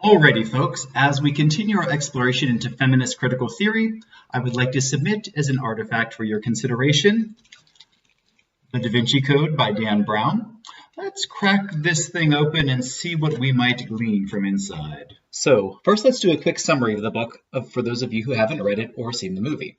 Alrighty, folks, as we continue our exploration into feminist critical theory, I would like to submit as an artifact for your consideration the Da Vinci Code by Dan Brown. Let's crack this thing open and see what we might glean from inside. So, first let's do a quick summary of the book for those of you who haven't read it or seen the movie.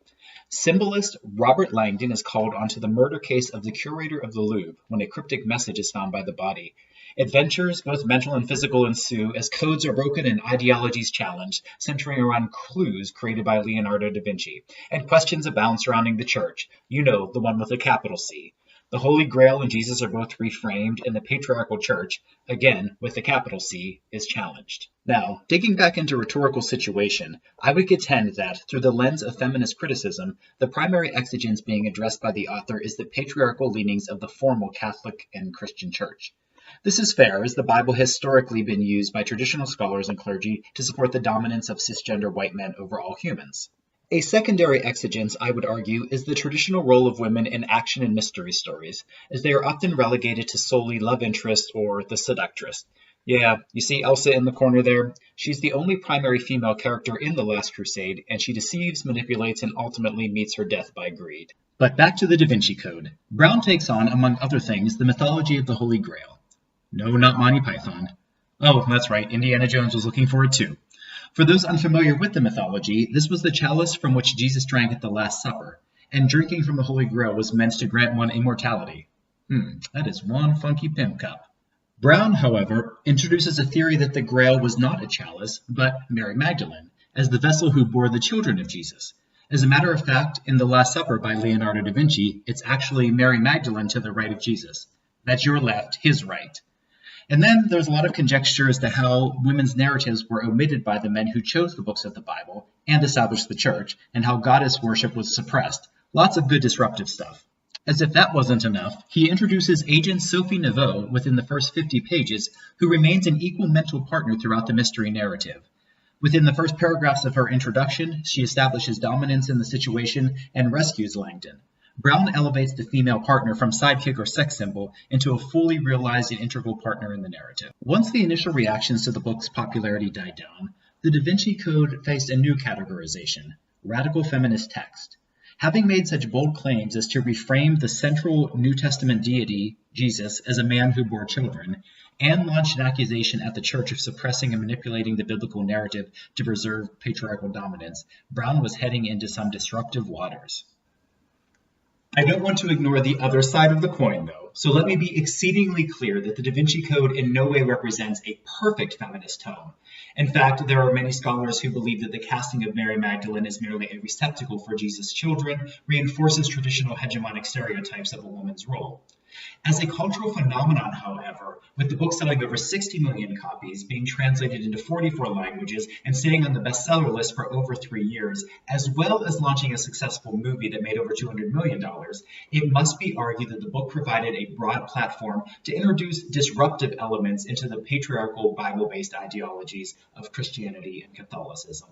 Symbolist Robert Langdon is called onto the murder case of the curator of the Louvre when a cryptic message is found by the body. Adventures, both mental and physical, ensue as codes are broken and ideologies challenged, centering around clues created by Leonardo da Vinci, and questions abound surrounding the church. You know, the one with a capital C. The Holy Grail and Jesus are both reframed, and the patriarchal church, again with the capital C, is challenged. Now, digging back into rhetorical situation, I would contend that, through the lens of feminist criticism, the primary exigence being addressed by the author is the patriarchal leanings of the formal Catholic and Christian church. This is fair, as the Bible has historically been used by traditional scholars and clergy to support the dominance of cisgender white men over all humans. A secondary exigence, I would argue, is the traditional role of women in action and mystery stories, as they are often relegated to solely love interest or the seductress. Yeah, you see Elsa in the corner there? She's the only primary female character in The Last Crusade, and she deceives, manipulates, and ultimately meets her death by greed. But back to the Da Vinci Code. Brown takes on, among other things, the mythology of the Holy Grail. No, not Monty Python. Oh, that's right, Indiana Jones was looking for it too. For those unfamiliar with the mythology, this was the chalice from which Jesus drank at the Last Supper, and drinking from the Holy Grail was meant to grant one immortality. That is one funky pimp cup. Brown, however, introduces a theory that the Grail was not a chalice, but Mary Magdalene, as the vessel who bore the children of Jesus. As a matter of fact, in The Last Supper by Leonardo da Vinci, it's actually Mary Magdalene to the right of Jesus. That's your left, his right. And then there's a lot of conjecture as to how women's narratives were omitted by the men who chose the books of the Bible and established the church, and how goddess worship was suppressed. Lots of good disruptive stuff. As if that wasn't enough, he introduces Agent Sophie Neveu within the first 50 pages, who remains an equal mental partner throughout the mystery narrative. Within the first paragraphs of her introduction, she establishes dominance in the situation and rescues Langdon. Brown elevates the female partner from sidekick or sex symbol into a fully realized and integral partner in the narrative. Once the initial reactions to the book's popularity died down, the Da Vinci Code faced a new categorization: radical feminist text. Having made such bold claims as to reframe the central New Testament deity, Jesus, as a man who bore children, and launched an accusation at the church of suppressing and manipulating the biblical narrative to preserve patriarchal dominance, Brown was heading into some disruptive waters. I don't want to ignore the other side of the coin, though, so let me be exceedingly clear that the Da Vinci Code in no way represents a perfect feminist tone. In fact, there are many scholars who believe that the casting of Mary Magdalene as merely a receptacle for Jesus' children reinforces traditional hegemonic stereotypes of a woman's role. As a cultural phenomenon, however, with the book selling over 60 million copies, being translated into 44 languages, and staying on the bestseller list for over 3 years, as well as launching a successful movie that made over $200 million, it must be argued that the book provided a broad platform to introduce disruptive elements into the patriarchal Bible-based ideologies of Christianity and Catholicism.